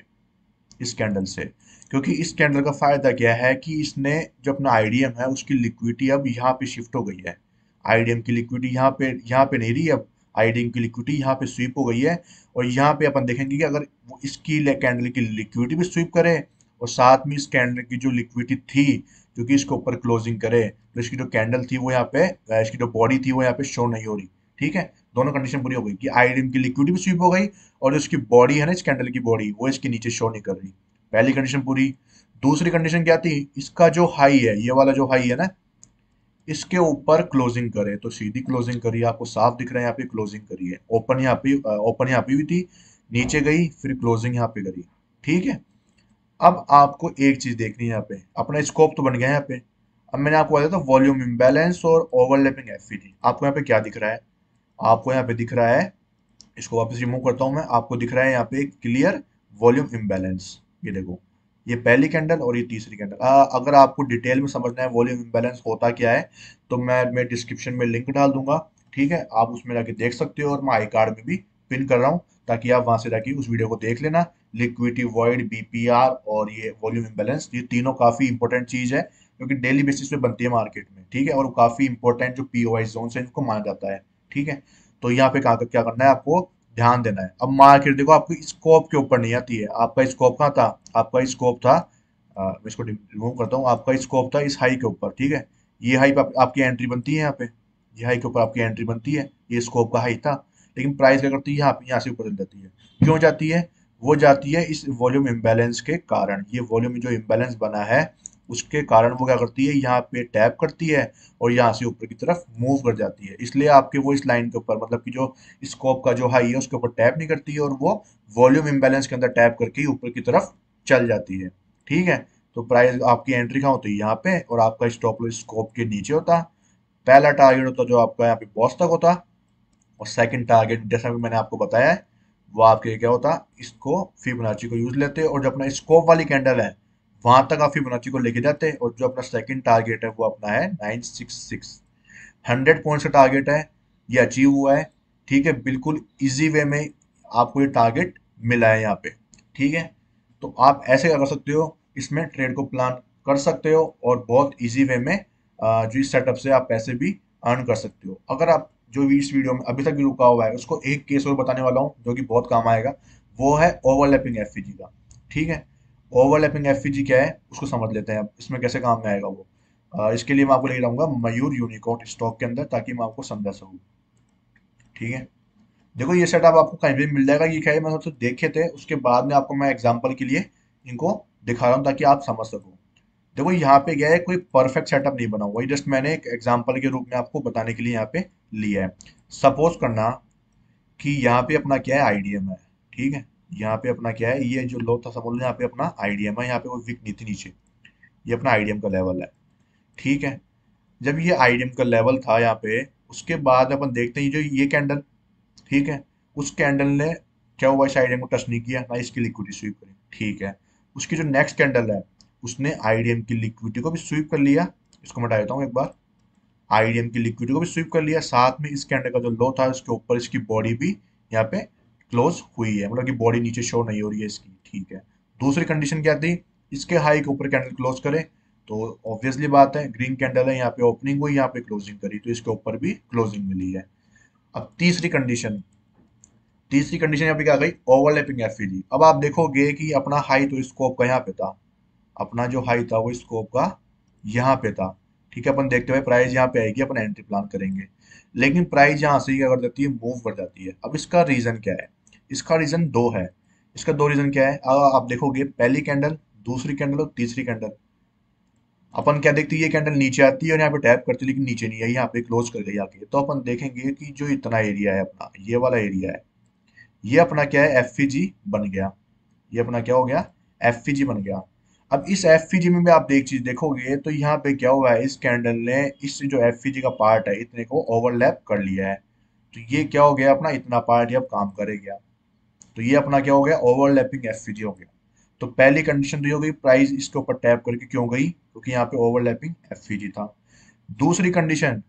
इस कैंडल से। क्योंकि इस कैंडल का फायदा क्या है कि इसने जो अपना आईडीएम है उसकी लिक्विडिटी अब यहाँ पे शिफ्ट हो गई है। आईडीएम की लिक्विडिटी यहाँ पे नहीं रही अब, आईडीएम की लिक्विडिटी यहाँ पे स्वीप हो गई है। और यहाँ पे अपन देखेंगे कि अगर वो इसकी कैंडल की लिक्विडिटी भी स्वीप करे और साथ में इस कैंडल की जो लिक्विडिटी थी जो कि इसके ऊपर क्लोजिंग करे, तो इसकी जो कैंडल थी वो यहाँ पे इसकी जो बॉडी थी वो यहाँ पे शो नहीं हो रही। ठीक है, दोनों कंडीशन पूरी हो गई कि आईडीएम की लिक्विडिटी भी स्वीप हो गई और जो इसकी बॉडी है ना, इस कैंडल की बॉडी, वो इसके नीचे शो नहीं कर रही। पहली कंडीशन पूरी। दूसरी कंडीशन क्या थी, इसका जो हाई है, ये वाला जो हाई है ना, इसके ऊपर क्लोजिंग करे, तो सीधी क्लोजिंग करी, आपको साफ दिख रहा है यहाँ पे क्लोजिंग करी है। ओपन यहाँ पे, ओपन यहाँ पे हुई थी, नीचे गई, फिर क्लोजिंग यहाँ पे करी। ठीक है, अब आपको एक चीज देखनी है, यहाँ पे अपना स्कोप तो बन गया है यहाँ पे। अब मैंने आपको बताया था वॉल्यूम इम्बैलेंस और ओवरलैपिंग एफईडी, आपको यहाँ पे क्या दिख रहा है, आपको यहाँ पे दिख रहा है, इसको वापस रिमूव करता हूं मैं, आपको दिख रहा है यहाँ पे क्लियर वॉल्यूम इम्बैलेंस। ये देखो, ये पहली कैंडल और ये तीसरी कैंडल। अगर आपको डिटेल में समझना है वॉल्यूम इम्बैलेंस होता क्या है, तो मैं डिस्क्रिप्शन में लिंक डाल दूंगा। ठीक है, आप उसमें जाके देख सकते हो, और मैं आई कार्ड में भी पिन कर रहा हूँ, ताकि आप वहां से जाके उस वीडियो को देख लेना। लिक्विडिटी वॉइड, बीपीआर और ये वॉल्यूम इम्बैलेंस, ये तीनों काफी इंपॉर्टेंट चीज है, क्योंकि डेली बेसिस पे बनती है मार्केट में। ठीक है, और वो काफी इंपॉर्टेंट जो पीओआई जोन है इनको माना जाता है। ठीक है, तो यहाँ पे क्या करना है आपको, ध्यान देना है। अब मार्केट देखो आपकी स्कोप के ऊपर नहीं आती है, आपका स्कोप कहाँ था, आपका स्कोप था, मैं इसको रिमूव करता हूँ, आपका स्कोप था इस हाई के ऊपर। ठीक है, ये हाई पे आपकी एंट्री बनती है यहाँ पे, ये हाई के ऊपर आपकी एंट्री बनती है, ये स्कोप का हाई था, लेकिन प्राइस क्या करती है यहाँ से ऊपर चल जाती है। क्यों जाती है? वो जाती है इस वॉल्यूम इम्बैलेंस के कारण। ये वॉल्यूम जो इम्बैलेंस बना है उसके कारण वो क्या करती है, यहाँ पे टैप करती है और यहाँ से ऊपर की तरफ मूव कर जाती है। इसलिए आपके वो इस लाइन के ऊपर, मतलब कि जो स्कोप का जो हाई है उसके ऊपर टैप नहीं करती है, और वो वॉल्यूम इम्बैलेंस के अंदर टैप करके ही ऊपर की तरफ चल जाती है। ठीक है, तो प्राइस आपकी एंट्री कहाँ होती है, यहाँ पे, और आपका स्टॉप लॉस स्कोप के नीचे होता। पहला टारगेट होता जो आपका यहाँ पे बॉस तक होता, और सेकंड टारगेट जैसा भी मैंने आपको बताया है वो आपके क्या होता, इसको फिबोनाची को यूज लेते और जो अपना स्कोप वाली कैंडल है वहां तक आप फिबोनाची को लेके जाते, और जो अपना सेकंड टारगेट है वो अपना है 966। 100 पॉइंट्स का टारगेट है, ये अचीव हुआ है। ठीक है, बिल्कुल इजी वे में आपको ये टारगेट मिला है यहाँ पे। ठीक है, तो आप ऐसे क्या कर सकते हो, इसमें ट्रेड को प्लान कर सकते हो, और बहुत इजी वे में जो इस सेटअप से आप पैसे भी अर्न कर सकते हो। अगर आप जो भी इस वीडियो में अभी तक भी रुका हुआ है उसको एक केस और बताने वाला हूँ जो कि बहुत काम आएगा, वो है ओवरलैपिंग एफईजी का। ठीक है, ओवरलैपिंग एफईजी क्या है उसको समझ लेते हैं अब, इसमें कैसे काम में आएगा वो। इसके लिए मैं आपको लेके जाऊंगा मयूर यूनिकॉर्न स्टॉक के अंदर, ताकि मैं आपको समझा सकूँ। ठीक है, देखो ये सेटअप आपको कहीं भी मिल जाएगा, ये क्या है मैं सबसे देखे थे, उसके बाद में आपको मैं एग्जांपल के लिए इनको दिखा रहा हूँ ताकि आप समझ सको। देखो यहाँ पे क्या है, कोई परफेक्ट सेटअप नहीं बना हुआ, ये जस्ट मैंने एक एग्जांपल के रूप में आपको बताने के लिए यहाँ पे लिया है। सपोज करना कि यहाँ पे अपना क्या है, आईडीएम है। ठीक है, यहाँ पे अपना क्या है, ये जो लो था समझ लो यहाँ पे अपना आईडीएम है, यहाँ पे कोई विक नहीं थी नीचे, ये अपना आईडीएम का लेवल है। ठीक है, जब ये आईडीएम का लेवल था यहाँ पे, उसके बाद अपन देखते हैं जो ये कैंडल, ठीक है, उस कैंडल ने क्या हुआ, इस आईडीएम को टच नहीं किया ना, इसकी लिक्विडिटी स्वीप करी। ठीक है, उसकी जो नेक्स्ट कैंडल है उसने आईडीएम की लिक्विडिटी को भी स्वीप कर लिया। इसको मिटा देता हूँ एक बार। आईडीएम की लिक्विडिटी को भी स्वीप कर लिया, साथ में इस कैंडल का जो लो था उसके ऊपर इसकी बॉडी भी यहाँ पे क्लोज हुई है, मतलब कि बॉडी नीचे शो नहीं हो रही है इसकी। ठीक है, दूसरी कंडीशन क्या थी, इसके हाई के ऊपर कैंडल क्लोज करे, तो ऑब्वियसली बात है ग्रीन कैंडल है, यहाँ पे ओपनिंग हुई, यहाँ पे क्लोजिंग करी, तो इसके ऊपर भी क्लोजिंग मिली है। अब तीसरी कंडीशन यहाँ पे क्या आ गई, ओवरलैपिंग एफईजी। अब आप देखोगे कि अपना हाई तो स्कोप का यहाँ पे था, अपना जो हाई था वो स्कोप का यहाँ पे था। ठीक है, अपन देखते हुए प्राइस यहाँ पे आएगी, अपन एंट्री प्लान करेंगे, लेकिन प्राइस यहाँ से क्या कर देती है, मूव कर जाती है। अब इसका रीजन क्या है, इसका रीजन दो है। इसका दो रीजन क्या है, आप देखोगे पहली कैंडल, दूसरी कैंडल और तीसरी कैंडल, अपन क्या देखते हैं, ये कैंडल नीचे आती है और यहाँ पे टैप करती है, लेकिन नीचे नहीं आई, यहाँ पे क्लोज कर गई आके। तो अपन देखेंगे कि जो इतना एरिया है अपना, ये वाला एरिया है, ये अपना क्या है, एफईजी बन गया। ये अपना क्या हो गया, एफईजी बन गया। अब इस एफईजी में भी आप एक चीज देखोगे, तो यहाँ पे क्या हुआ है, इस कैंडल ने इस जो एफईजी का पार्ट है इतने को ओवरलैप कर लिया है। तो ये क्या हो गया, अपना इतना पार्ट ये अब काम करेगा। तो ये अपना क्या हो गया, ओवरलैपिंग एफईजी हो गया। तो पहली कंडीशन तो ये हो गई, प्राइस इसके ऊपर टैप करके क्यों गई, क्योंकि यहाँ पे ओवरलैपिंग एफईजी था। दूसरी कंडीशन,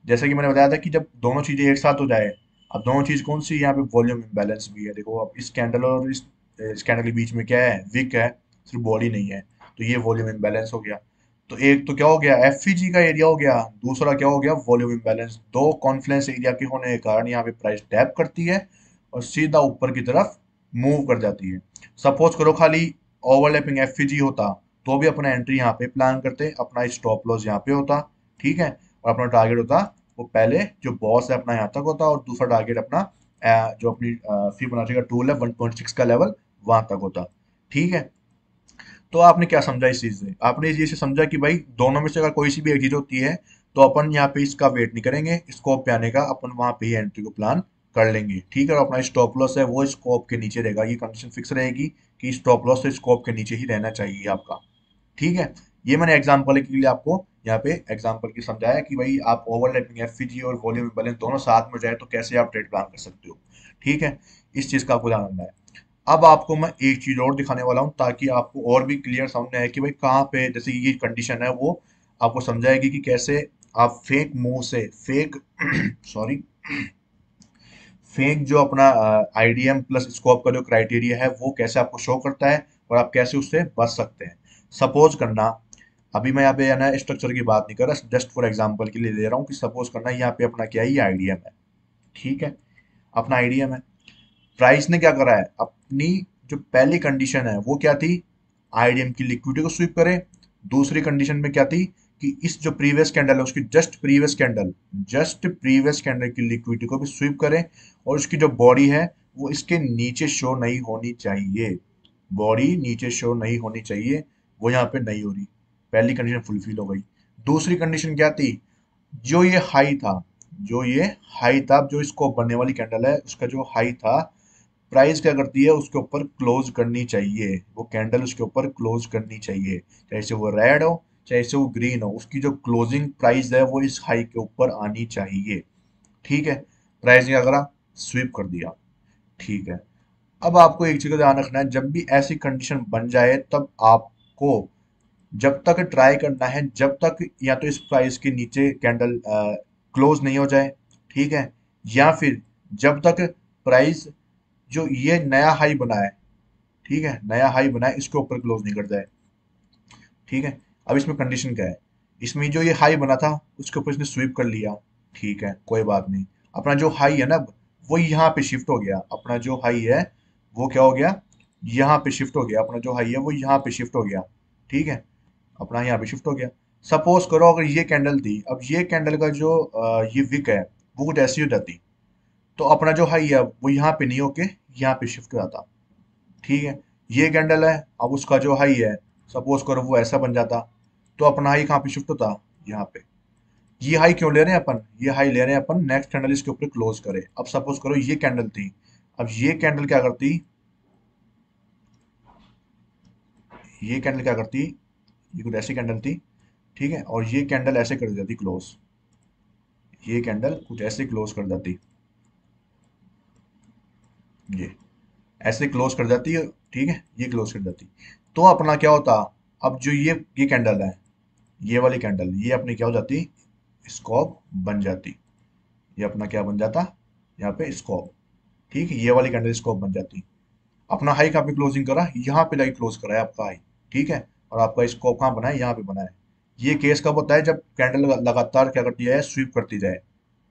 जैसा कि मैंने बताया था कि जब दोनों चीजें एक साथ हो जाए, अब दोनों चीज कौन सी, यहाँ पे वॉल्यूम इम्बैलेंस भी है। देखो अब इस कैंडल और इस कैंडल के बीच में क्या है, विक है, सिर्फ बॉडी नहीं है, तो ये वॉल्यूम इम्बैलेंस हो गया। तो एक तो क्या हो गया, एफईजी का एरिया हो गया, दूसरा क्या हो गया, वॉल्यूम इम्बैलेंस। दो कॉन्फ्लुएंस एरिया के होने के कारण यहाँ पे प्राइस टैप करती है और सीधा ऊपर की तरफ मूव कर जाती है। सपोज करो खाली ओवरलैपिंग एफईजी होता, तो भी अपना एंट्री यहाँ पे प्लान करते, अपना स्टॉप लॉस यहाँ पे होता। ठीक है, और अपना टारगेट होता वो पहले जो बॉस है अपना यहाँ तक होता, और दूसरा टारगेट अपना जो अपनी फिबोनाची का टूल है 1.6 का लेवल वहां तक होता। ठीक है, तो आपने क्या समझा इस चीज से, आपने इस चीज से समझा कि भाई दोनों में से अगर कोई सी भी एक चीज होती है तो अपन यहाँ पे इसका वेट नहीं करेंगे, स्कोप पे आने का अपन वहां पे ही एंट्री को प्लान कर लेंगे। ठीक है, और अपना स्टॉप लॉस है वो स्कोप के नीचे रहेगा, ये कंडीशन फिक्स रहेगी कि स्टॉप लॉस तो स्कोप के नीचे ही रहना चाहिए आपका। ठीक है, ये मैंने एग्जांपल के लिए आपको यहाँ पे एग्जांपल की समझाया कि भाई आप ओवरलैपिंग एफईजी और वॉल्यूम बैलेंस दोनों साथ में जाए तो कैसे आप ट्रेड प्लान कर सकते हो। ठीक है, इस चीज का आपको ध्यान रखना है। अब आपको मैं एक चीज और दिखाने वाला हूँ ताकि आपको और भी क्लियर समझ में आए कि भाई कहाँ पे, जैसे ये कंडीशन है वो आपको समझाएगी कि कैसे आप फेक मूव से फेक सॉरी फेक जो अपना आईडीएम प्लस स्कोप का जो क्राइटेरिया है वो कैसे आपको शो करता है और आप कैसे उससे बच सकते हैं। सपोज करना, अभी मैं यहाँ पे है ना स्ट्रक्चर की बात नहीं कर रहा, जस्ट फॉर एग्जांपल के लिए ले रहा हूँ कि सपोज करना यहाँ पे अपना क्या है, ये आईडीएम है। ठीक है, अपना आईडीएम है, प्राइस ने क्या करा है, अपनी जो पहली कंडीशन है वो क्या थी, आईडीएम की लिक्विडिटी को स्वीप करे। दूसरी कंडीशन में क्या थी कि इस जो प्रीवियस कैंडल है उसकी जस्ट प्रीवियस कैंडल की लिक्विडिटी को भी स्वीप करें, और उसकी जो बॉडी है वो इसके नीचे शो नहीं होनी चाहिए। बॉडी नीचे शो नहीं होनी चाहिए, वो यहाँ पे नहीं हो रही। पहली कंडीशन फुलफिल हो गई। दूसरी कंडीशन क्या थी? जो ये हाई था जो ये हाई था, जो इसको बनने वाली कैंडल है उसका जो हाई था, प्राइस क्या करती है उसके ऊपर क्लोज करनी चाहिए, वो कैंडल उसके ऊपर क्लोज करनी चाहिए, चाहे से वो रेड हो चाहे से वो ग्रीन हो, उसकी जो क्लोजिंग प्राइस है वो इस हाई के ऊपर आनी चाहिए। ठीक है, प्राइस ने क्या करा? स्वीप कर दिया। ठीक है, अब आपको एक चीज का ध्यान रखना है, जब भी ऐसी कंडीशन बन जाए तब आपको जब तक ट्राई करना है, जब तक या तो इस प्राइस के नीचे कैंडल क्लोज नहीं हो जाए, ठीक है, या फिर जब तक प्राइस जो ये नया हाई बना है, ठीक है, नया हाई बना है इसके ऊपर क्लोज नहीं कर जाए। ठीक है, अब इसमें कंडीशन क्या है? इसमें जो ये हाई बना था उसके ऊपर इसने स्वीप कर लिया, ठीक है, कोई बात नहीं। अपना जो हाई है ना, वो यहाँ पे शिफ्ट हो गया। अपना जो हाई है वो क्या हो गया? यहाँ पे शिफ्ट हो गया। अपना जो हाई है वो यहाँ पे शिफ्ट हो गया। ठीक है, अपना यहाँ पे शिफ्ट हो गया। सपोज करो अगर ये कैंडल थी, अब ये कैंडल का जो ये विक है वो कुछ ऐसी हो जाती, तो अपना जो हाई है वो यहाँ पे नहीं होके यहाँ पे शिफ्ट हो जाता। ठीक है, ये कैंडल है, अब उसका जो हाई है सपोज करो वो ऐसा बन जाता, तो अपना हाई कहाँ पे शिफ्ट होता? यहाँ पे। ये हाई क्यों ले रहे हैं अपन? ये हाई ले रहे हैं अपन नेक्स्ट कैंडल इसके ऊपर क्लोज करे। अब सपोज करो ये कैंडल थी, अब ये कैंडल क्या करती? ये कैंडल क्या करती? ये कुछ ऐसी कैंडल थी, ठीक है, और ये कैंडल ऐसे कर देती क्लोज। ये कैंडल कुछ ऐसे क्लोज कर जाती, ये ऐसे क्लोज कर जाती है। ठीक है, ये क्लोज कर जाती, तो अपना क्या होता? अब जो ये कैंडल है, ये वाली कैंडल, ये अपनी क्या हो जाती? स्कॉप बन जाती। ये अपना क्या बन जाता? यहाँ पे स्कॉप। ठीक है, ये वाली कैंडल स्कॉप बन जाती। अपना हाई कहाँ पे क्लोजिंग करा? यहाँ पे लाइक क्लोज करा है आपका हाई। ठीक है, और आपका स्कॉप कहाँ बना है? यहाँ पे बना है। ये केस कब होता है? जब कैंडल लगातार क्या करती है? स्वीप करती जाए।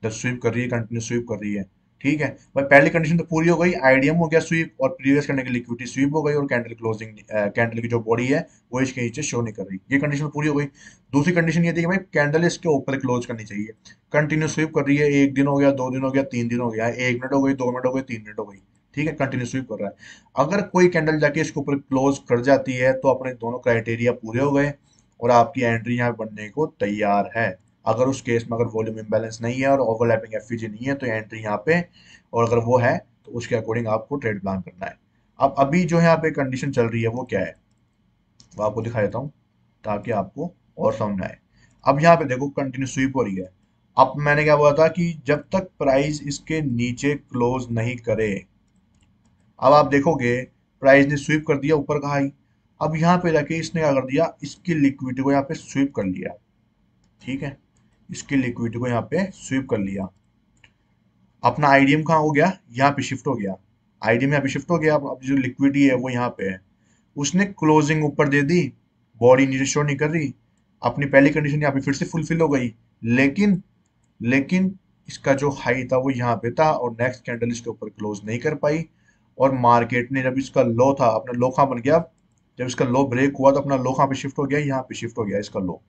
जब स्वीप कर रही है, कंटिन्यू स्वीप कर रही है। ठीक है भाई, पहली कंडीशन तो पूरी हो गई, आईडीएम हो गया स्वीप, और प्रीवियस करने की लिक्विडिटी स्वीप हो गई, और कैंडल क्लोजिंग कैंडल की जो बॉडी है वो इसके नीचे शो नहीं कर रही। ये कंडीशन पूरी हो गई। दूसरी कंडीशन ये थी कि भाई कैंडल इसके ऊपर क्लोज करनी चाहिए। कंटिन्यू स्वीप कर रही है, एक दिन हो गया, 2 दिन हो गया, 3 दिन हो गया, 1 मिनट हो गई, 2 मिनट हो गई, 3 मिनट हो गई। ठीक है, कंटिन्यू स्वीप कर रहा है। अगर कोई कैंडल जाके इसके ऊपर क्लोज कर जाती है तो अपने दोनों क्राइटेरिया पूरे हो गए, और आपकी एंट्री यहाँ बनने को तैयार है। अगर उस केस में अगर वॉल्यूम इम्बैलेंस नहीं है और ओवरलैपिंग एफवीजी नहीं है तो एंट्री यहाँ पे, और अगर वो है तो उसके अकॉर्डिंग आपको ट्रेड प्लान करना है। अब अभी जो यहाँ पे कंडीशन चल रही है वो क्या है, वो आपको दिखा देता हूँ ताकि आपको और समझ में आए। अब यहाँ पे देखो कंटिन्यू स्वीप हो रही है। अब मैंने क्या बोला था कि जब तक प्राइस इसके नीचे क्लोज नहीं करे, अब आप देखोगे प्राइस ने स्वीप कर दिया ऊपर का हाई। अब यहाँ पे जाके इसने क्या कर दिया? इसकी लिक्विडिटी को यहाँ पे स्वीप कर लिया। ठीक है, इसकी लिक्विडिटी को यहाँ पे स्वीप कर लिया। अपना आईडीएम कहाँ हो गया? यहाँ पे शिफ्ट हो गया। आईडीएम यहाँ पे शिफ्ट हो गया। अब जो लिक्विडिटी है वो यहाँ पे है। उसने क्लोजिंग ऊपर दे दी, बॉडी नीचे शो नहीं कर रही। अपनी पहली कंडीशन यहाँ पे फिर से फुलफिल हो गई, लेकिन लेकिन इसका जो हाई था वो यहाँ पे था, और नेक्स्ट कैंडल इसके ऊपर क्लोज नहीं कर पाई। और मार्केट ने जब इसका लो था, अपना लो कहाँ बन गया? जब इसका लो ब्रेक हुआ तो अपना लो कहाँ पे शिफ्ट हो गया? यहाँ पे शिफ्ट हो गया इसका लो।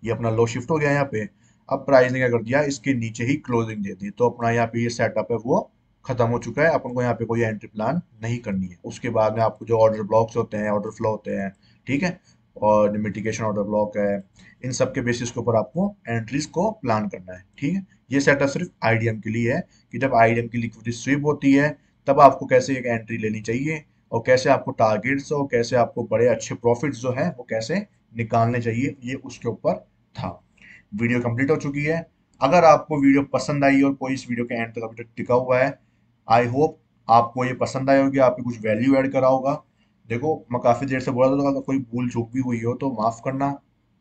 ये अपना लो शिफ्ट हो गया यहाँ पे। अब प्राइस ने क्या कर दिया? इसके नीचे ही क्लोजिंग दे दी, तो अपना यहाँ पे ये सेटअप है वो खत्म हो चुका है। अपन को यहाँ पे कोई एंट्री प्लान नहीं करनी है। उसके बाद में आपको जो ऑर्डर ब्लॉक्स होते हैं, ऑर्डर फ्लो होते हैं, ठीक है, और मिटिगेशन ऑर्डर ब्लॉक है, इन सब के बेसिस के ऊपर आपको एंट्रीज को प्लान करना है। ठीक है, ये सेटअप सिर्फ आईडीएम के लिए है कि जब आईडीएम की लिक्विडिटी स्वीप होती है तब आपको कैसे एक एंट्री लेनी चाहिए, और कैसे आपको टारगेट्स और कैसे आपको बड़े अच्छे प्रॉफिट्स जो है वो कैसे निकालने चाहिए, ये उसके ऊपर था। वीडियो कंप्लीट हो चुकी है। अगर आपको वीडियो पसंद आई और कोई इस वीडियो के एंड तक अभी तक टिका हुआ है, आई होप आपको ये पसंद आया होगी, आपको कुछ वैल्यू ऐड करा होगा। देखो मैं काफ़ी देर से बोल रहा था, अगर कोई भूल चूक भी हुई हो तो माफ़ करना,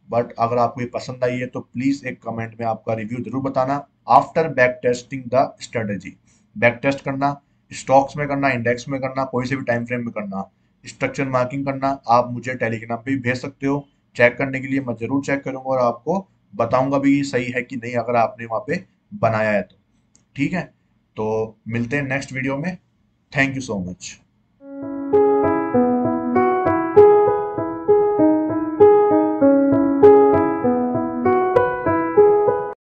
बट अगर आपको ये पसंद आई है तो प्लीज़ एक कमेंट में आपका रिव्यू जरूर बताना। After back testing the strategy, back test करना, स्टॉक्स में करना, इंडेक्स में करना, कोई से भी टाइम फ्रेम में करना, स्ट्रक्चर मार्किंग करना, आप मुझे टेलीग्राम पे भी भेज सकते हो। चेक करने के लिए मैं जरूर चेक करूंगा और आपको बताऊंगा भी सही है कि नहीं, अगर आपने वहां पे बनाया है तो। ठीक है, तो मिलते हैं नेक्स्ट वीडियो में। Thank you so much.